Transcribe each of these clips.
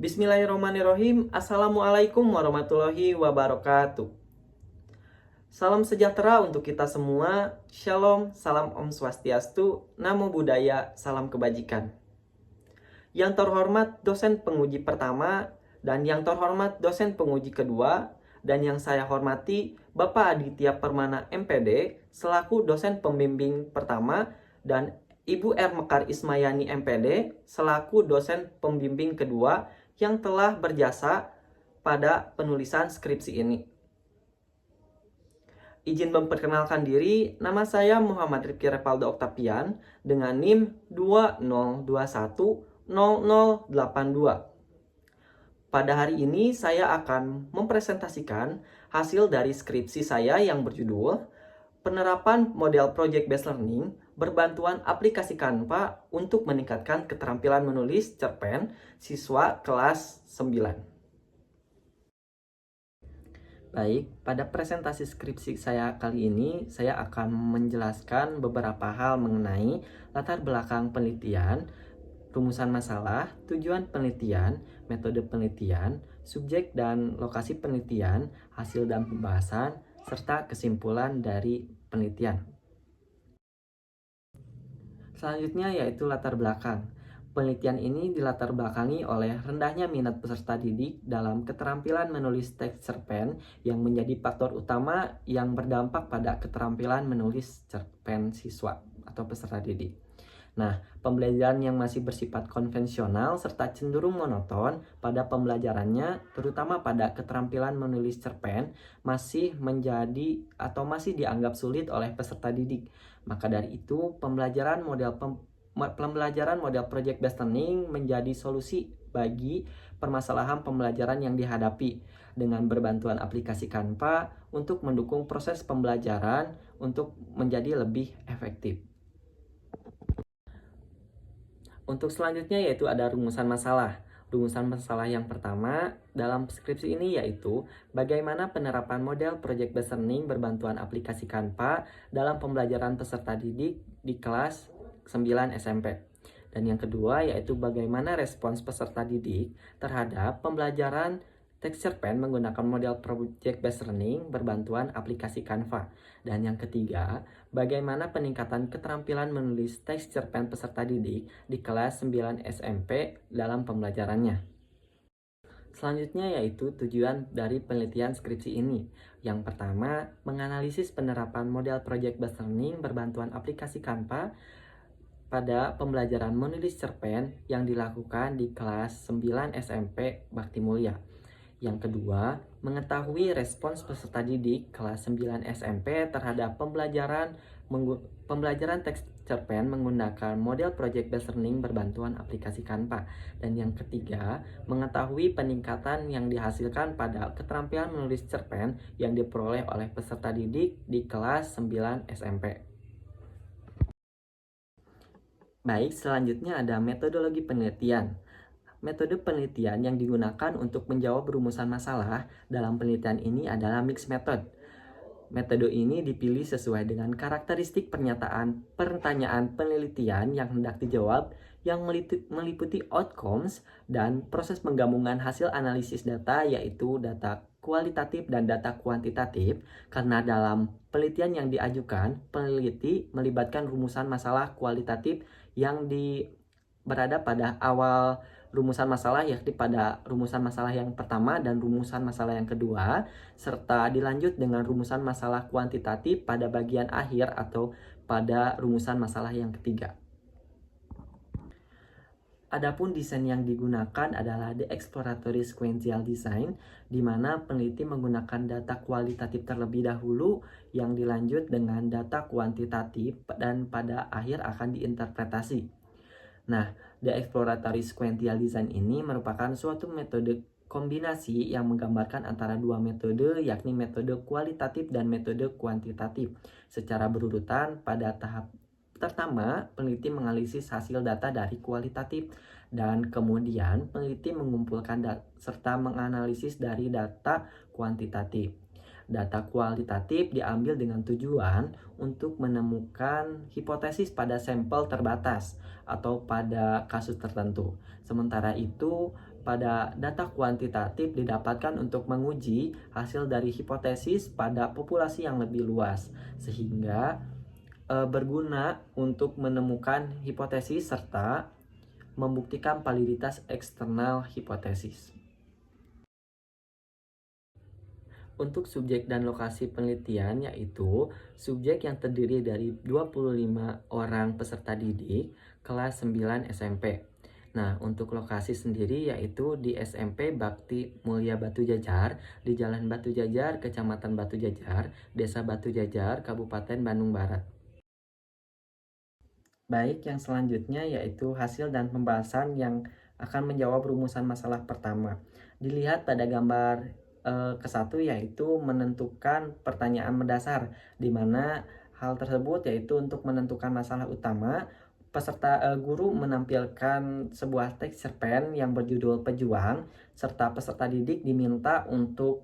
Bismillahirrahmanirrahim. Assalamualaikum warahmatullahi wabarakatuh. Salam sejahtera untuk kita semua. Shalom, salam Om Swastiastu, Namo Buddhaya, salam kebajikan. Yang terhormat dosen penguji pertama dan yang terhormat dosen penguji kedua, dan yang saya hormati Bapak Aditya Permana MPD selaku dosen pembimbing pertama, dan Ibu R. Mekar Ismayani MPD selaku dosen pembimbing kedua yang telah berjasa pada penulisan skripsi ini. Izin memperkenalkan diri, nama saya Muhammad Rifki Repaldo Oktapian dengan NIM 20210082. Pada hari ini saya akan mempresentasikan hasil dari skripsi saya yang berjudul Penerapan Model Project Based Learning berbantuan aplikasi Canva untuk meningkatkan keterampilan menulis cerpen siswa kelas 9. Baik, pada presentasi skripsi saya kali ini, saya akan menjelaskan beberapa hal mengenai latar belakang penelitian, rumusan masalah, tujuan penelitian, metode penelitian, subjek dan lokasi penelitian, hasil dan pembahasan, serta kesimpulan dari penelitian. Selanjutnya yaitu latar belakang. Penelitian ini dilatar belakangi oleh rendahnya minat peserta didik dalam keterampilan menulis teks cerpen yang menjadi faktor utama yang berdampak pada keterampilan menulis cerpen siswa atau peserta didik. Nah, pembelajaran yang masih bersifat konvensional serta cenderung monoton pada pembelajarannya, terutama pada keterampilan menulis cerpen, masih menjadi atau masih dianggap sulit oleh peserta didik. Maka dari itu, pembelajaran model project based learning menjadi solusi bagi permasalahan pembelajaran yang dihadapi dengan berbantuan aplikasi Canva untuk mendukung proses pembelajaran untuk menjadi lebih efektif. Untuk selanjutnya yaitu ada rumusan masalah. Rumusan masalah yang pertama dalam skripsi ini yaitu bagaimana penerapan model project based learning berbantuan aplikasi Canva dalam pembelajaran peserta didik di kelas 9 SMP. Dan yang kedua yaitu bagaimana respons peserta didik terhadap pembelajaran teks cerpen menggunakan model project based learning berbantuan aplikasi Canva. Dan yang ketiga, bagaimana peningkatan keterampilan menulis teks cerpen peserta didik di kelas 9 SMP dalam pembelajarannya. Selanjutnya yaitu tujuan dari penelitian skripsi ini. Yang pertama, menganalisis penerapan model project based learning berbantuan aplikasi Canva pada pembelajaran menulis cerpen yang dilakukan di kelas 9 SMP Bakti Mulia. Yang kedua, mengetahui respons peserta didik kelas 9 SMP terhadap pembelajaran teks cerpen menggunakan model project based learning berbantuan aplikasi Canva. Dan yang ketiga, mengetahui peningkatan yang dihasilkan pada keterampilan menulis cerpen yang diperoleh oleh peserta didik di kelas 9 SMP. Baik, selanjutnya ada metodologi penelitian. Metode penelitian yang digunakan untuk menjawab rumusan masalah dalam penelitian ini adalah mixed method. Metode ini dipilih sesuai dengan karakteristik pertanyaan penelitian yang hendak dijawab yang meliputi outcomes dan proses penggabungan hasil analisis data yaitu data kualitatif dan data kuantitatif, karena dalam penelitian yang diajukan, peneliti melibatkan rumusan masalah kualitatif yang berada pada awal rumusan masalah, yakni pada rumusan masalah yang pertama dan rumusan masalah yang kedua, serta dilanjut dengan rumusan masalah kuantitatif pada bagian akhir atau pada rumusan masalah yang ketiga. Adapun desain yang digunakan adalah the exploratory sequential design, di mana peneliti menggunakan data kualitatif terlebih dahulu yang dilanjut dengan data kuantitatif dan pada akhir akan diinterpretasi. Nah, the exploratory sequential design ini merupakan suatu metode kombinasi yang menggambarkan antara dua metode, yakni metode kualitatif dan metode kuantitatif. Secara berurutan, pada tahap pertama, peneliti menganalisis hasil data dari kualitatif, dan kemudian peneliti mengumpulkan serta menganalisis dari data kuantitatif. Data kualitatif diambil dengan tujuan untuk menemukan hipotesis pada sampel terbatas atau pada kasus tertentu. Sementara itu, pada data kuantitatif didapatkan untuk menguji hasil dari hipotesis pada populasi yang lebih luas, sehingga berguna untuk menemukan hipotesis serta membuktikan validitas eksternal hipotesis. Untuk subjek dan lokasi penelitian yaitu subjek yang terdiri dari 25 orang peserta didik kelas 9 SMP. Nah, untuk lokasi sendiri yaitu di SMP Bakti Mulia Batu Jajar, di Jalan Batu Jajar, Kecamatan Batu Jajar, Desa Batu Jajar, Kabupaten Bandung Barat. Baik, yang selanjutnya yaitu hasil dan pembahasan yang akan menjawab rumusan masalah pertama. Dilihat pada gambar ke-1 yaitu menentukan pertanyaan mendasar, di mana hal tersebut yaitu untuk menentukan masalah utama, guru menampilkan sebuah teks cerpen yang berjudul Pejuang, serta peserta didik diminta untuk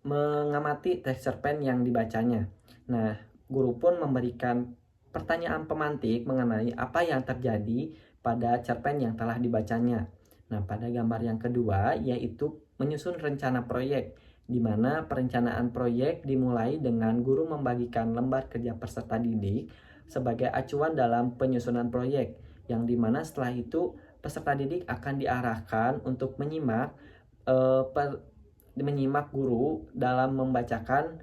mengamati teks cerpen yang dibacanya. Nah, guru pun memberikan pertanyaan pemantik mengenai apa yang terjadi pada cerpen yang telah dibacanya. Nah, pada gambar yang kedua yaitu menyusun rencana proyek, di mana perencanaan proyek dimulai dengan guru membagikan lembar kerja peserta didik sebagai acuan dalam penyusunan proyek, yang dimana setelah itu peserta didik akan diarahkan untuk menyimak guru dalam membacakan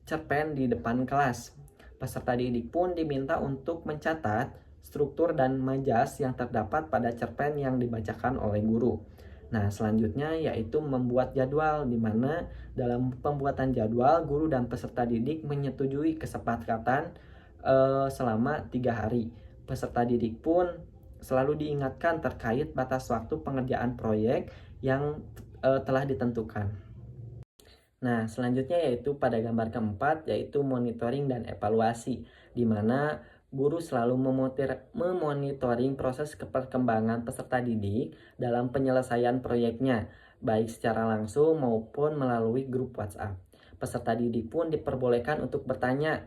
cerpen di depan kelas. Peserta didik pun diminta untuk mencatat struktur dan majas yang terdapat pada cerpen yang dibacakan oleh guru. Nah, selanjutnya yaitu membuat jadwal, di mana dalam pembuatan jadwal guru dan peserta didik menyetujui kesepakatan selama 3 hari. Peserta didik pun selalu diingatkan terkait batas waktu pengerjaan proyek yang telah ditentukan. Nah, selanjutnya yaitu pada gambar keempat yaitu monitoring dan evaluasi, di mana guru selalu memonitoring proses perkembangan peserta didik dalam penyelesaian proyeknya, baik secara langsung maupun melalui grup WhatsApp. Peserta didik pun diperbolehkan untuk bertanya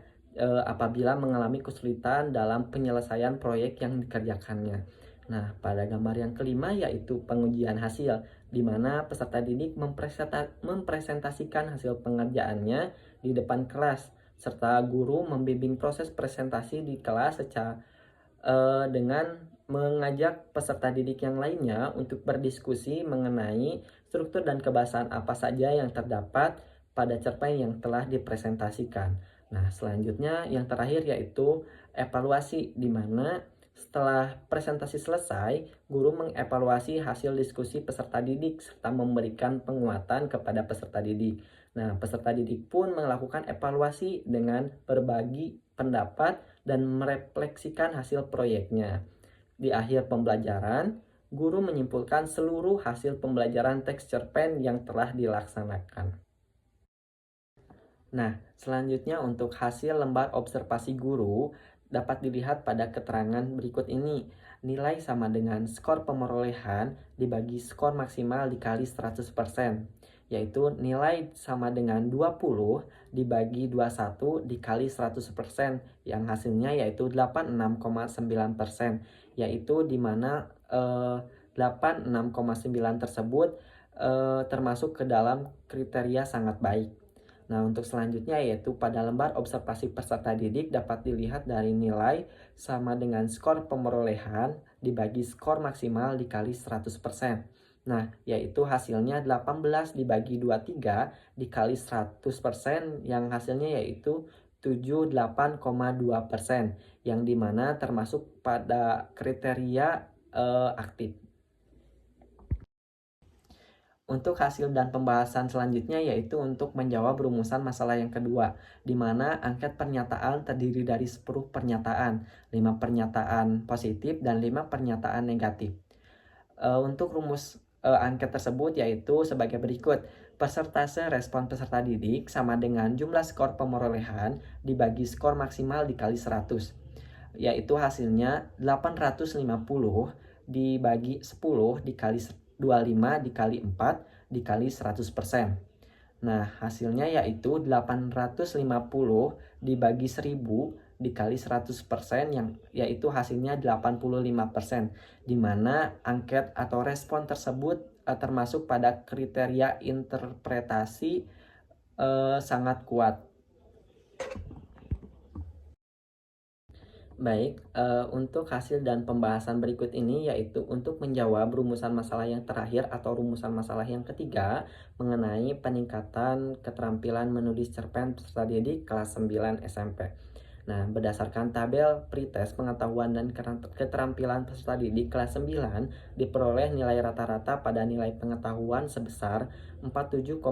apabila mengalami kesulitan dalam penyelesaian proyek yang dikerjakannya. Nah, pada gambar yang kelima yaitu pengujian hasil, di mana peserta didik mempresentasikan hasil pengerjaannya di depan kelas, serta guru membimbing proses presentasi di kelas dengan mengajak peserta didik yang lainnya untuk berdiskusi mengenai struktur dan kebahasan apa saja yang terdapat pada cerpen yang telah dipresentasikan. Nah, selanjutnya yang terakhir yaitu evaluasi, di mana setelah presentasi selesai, guru mengevaluasi hasil diskusi peserta didik serta memberikan penguatan kepada peserta didik. Nah, peserta didik pun melakukan evaluasi dengan berbagi pendapat dan merefleksikan hasil proyeknya. Di akhir pembelajaran, guru menyimpulkan seluruh hasil pembelajaran teks cerpen yang telah dilaksanakan. Nah, selanjutnya untuk hasil lembar observasi guru dapat dilihat pada keterangan berikut ini. Nilai sama dengan skor perolehan dibagi skor maksimal dikali 100%, yaitu nilai sama dengan 20 dibagi 21 dikali 100%, yang hasilnya yaitu 86,9%, yaitu di mana 86,9 tersebut termasuk ke dalam kriteria sangat baik. Nah, untuk selanjutnya yaitu pada lembar observasi peserta didik dapat dilihat dari nilai sama dengan skor perolehan dibagi skor maksimal dikali 100%. Nah, yaitu hasilnya 18 dibagi 23 dikali 100%, yang hasilnya yaitu 78,2%, yang dimana termasuk pada kriteria aktif. Untuk hasil dan pembahasan selanjutnya yaitu untuk menjawab rumusan masalah yang kedua, di mana angket pernyataan terdiri dari 10 pernyataan, 5 pernyataan positif dan 5 pernyataan negatif. Untuk rumus angket tersebut yaitu sebagai berikut. Persentase respon peserta didik sama dengan jumlah skor perolehan dibagi skor maksimal dikali 100. Yaitu hasilnya 850 dibagi 10 dikali 25 dikali 4 dikali 100%. Nah, hasilnya yaitu 850 dibagi 1000 dikali 100% yang yaitu hasilnya 85%, di mana angket atau respon tersebut termasuk pada kriteria interpretasi sangat kuat. Baik, untuk hasil dan pembahasan berikut ini yaitu untuk menjawab rumusan masalah yang terakhir atau rumusan masalah yang ketiga mengenai peningkatan keterampilan menulis cerpen peserta didik kelas 9 SMP. Nah, berdasarkan tabel pretest pengetahuan dan keterampilan peserta didik kelas 9 diperoleh nilai rata-rata pada nilai pengetahuan sebesar 47,6,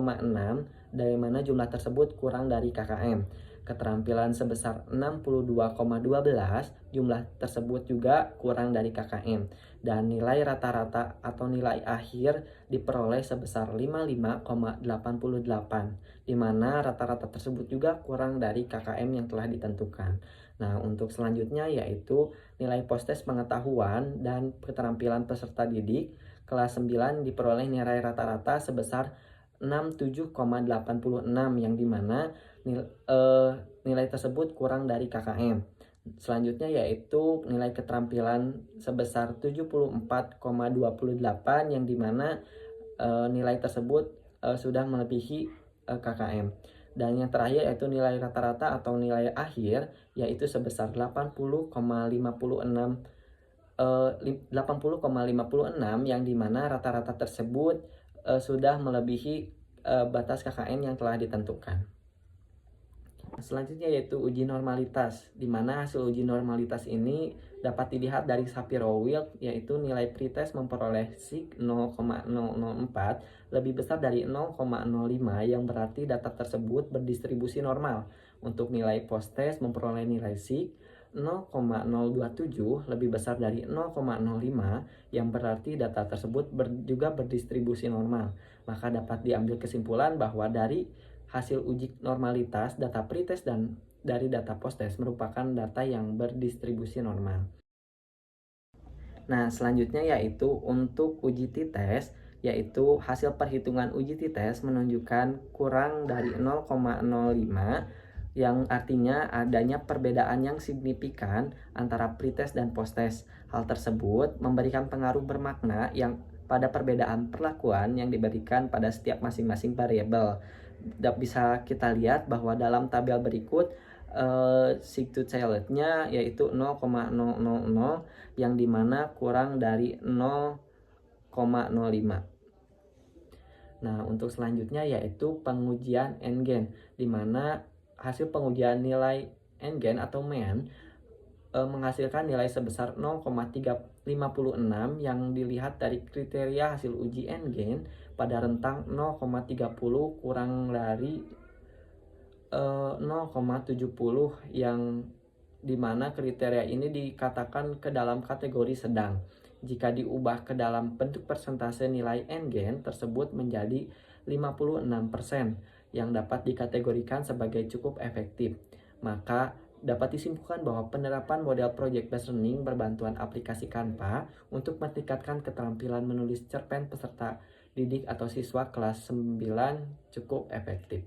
dari mana jumlah tersebut kurang dari KKM. Keterampilan sebesar 62,12, jumlah tersebut juga kurang dari KKM. Dan nilai rata-rata atau nilai akhir diperoleh sebesar 55,88, di mana rata-rata tersebut juga kurang dari KKM yang telah ditentukan. Nah, untuk selanjutnya yaitu nilai postes pengetahuan dan keterampilan peserta didik kelas 9 diperoleh nilai rata-rata sebesar 67,86, yang dimana nilai tersebut kurang dari KKM. Selanjutnya yaitu nilai keterampilan sebesar 74,28, yang dimana nilai tersebut sudah melebihi KKM. Dan yang terakhir yaitu nilai rata-rata atau nilai akhir yaitu sebesar 80,56, 80,56, yang dimana rata-rata tersebut sudah melebihi batas KKM yang telah ditentukan. Selanjutnya yaitu uji normalitas, di mana hasil uji normalitas ini dapat dilihat dari Shapiro-Wilk, yaitu nilai pretest memperoleh SIG 0,004 lebih besar dari 0,05, yang berarti data tersebut berdistribusi normal. Untuk nilai post-test memperoleh nilai SIG 0,027 lebih besar dari 0,05, yang berarti data tersebut juga berdistribusi normal. Maka dapat diambil kesimpulan bahwa dari hasil uji normalitas, data pretest dan dari data posttest merupakan data yang berdistribusi normal. Nah, selanjutnya yaitu untuk uji t-test, yaitu hasil perhitungan uji t-test menunjukkan kurang dari 0,05, yang artinya adanya perbedaan yang signifikan antara pretest dan posttest. Hal tersebut memberikan pengaruh bermakna yang pada perbedaan perlakuan yang diberikan pada setiap masing-masing variabel. Bisa kita lihat bahwa dalam tabel berikut seek to challenge-nya yaitu 0,000, yang dimana kurang dari 0,05. Nah, untuk selanjutnya yaitu pengujian N-gen, di mana hasil pengujian nilai N-gen atau MEN menghasilkan nilai sebesar 0,356, yang dilihat dari kriteria hasil uji N-gen pada rentang 0,30 kurang dari 0,70, yang dimana kriteria ini dikatakan ke dalam kategori sedang. Jika diubah ke dalam bentuk persentase nilai N-gen tersebut menjadi 56%, yang dapat dikategorikan sebagai cukup efektif. Maka dapat disimpulkan bahwa penerapan model project based learning berbantuan aplikasi Canva untuk meningkatkan keterampilan menulis cerpen peserta didik atau siswa kelas 9 cukup efektif.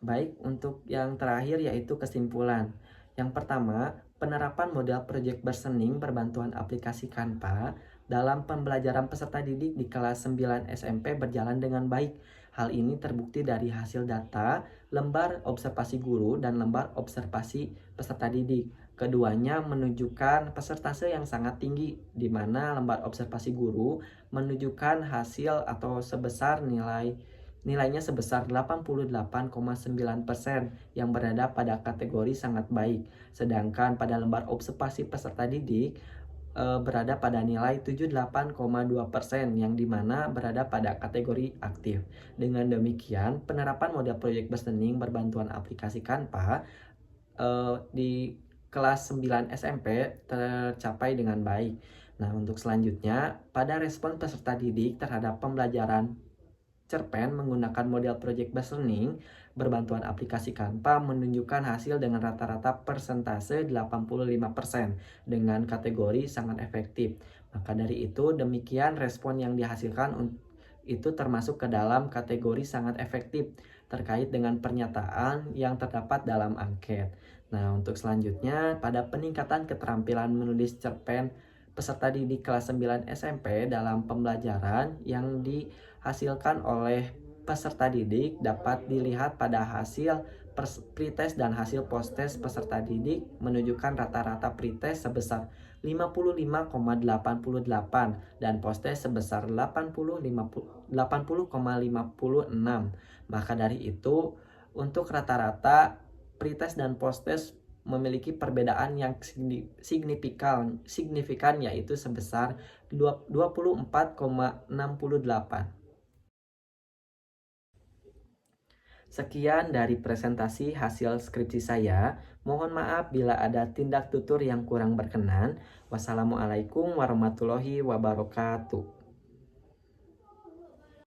Baik, untuk yang terakhir yaitu kesimpulan. Yang pertama, penerapan model project based learning berbantuan aplikasi Canva dalam pembelajaran peserta didik di kelas 9 SMP berjalan dengan baik. Hal ini terbukti dari hasil data lembar observasi guru dan lembar observasi peserta didik. Keduanya menunjukkan persentase yang sangat tinggi, di mana lembar observasi guru menunjukkan hasil atau nilainya sebesar 88,9%, yang berada pada kategori sangat baik. Sedangkan pada lembar observasi peserta didik berada pada nilai 78,2%, yang dimana berada pada kategori aktif. Dengan demikian, penerapan model project based learning berbantuan aplikasi Canva di kelas 9 SMP tercapai dengan baik. Nah, untuk selanjutnya, pada respon peserta didik terhadap pembelajaran cerpen menggunakan model project based learning berbantuan aplikasi Canva menunjukkan hasil dengan rata-rata persentase 85% dengan kategori sangat efektif. Maka dari itu demikian respon yang dihasilkan itu termasuk ke dalam kategori sangat efektif terkait dengan pernyataan yang terdapat dalam angket. Nah, untuk selanjutnya, pada peningkatan keterampilan menulis cerpen peserta didik kelas 9 SMP dalam pembelajaran yang dihasilkan oleh peserta didik dapat dilihat pada hasil pretest dan hasil posttest peserta didik menunjukkan rata-rata pretest sebesar 55,88 dan posttest sebesar 80,56. Maka dari itu, untuk rata-rata pretest dan posttest memiliki perbedaan yang signifikan yaitu sebesar 24,68. Sekian dari presentasi hasil skripsi saya. Mohon maaf bila ada tindak tutur yang kurang berkenan. Wassalamualaikum warahmatullahi wabarakatuh.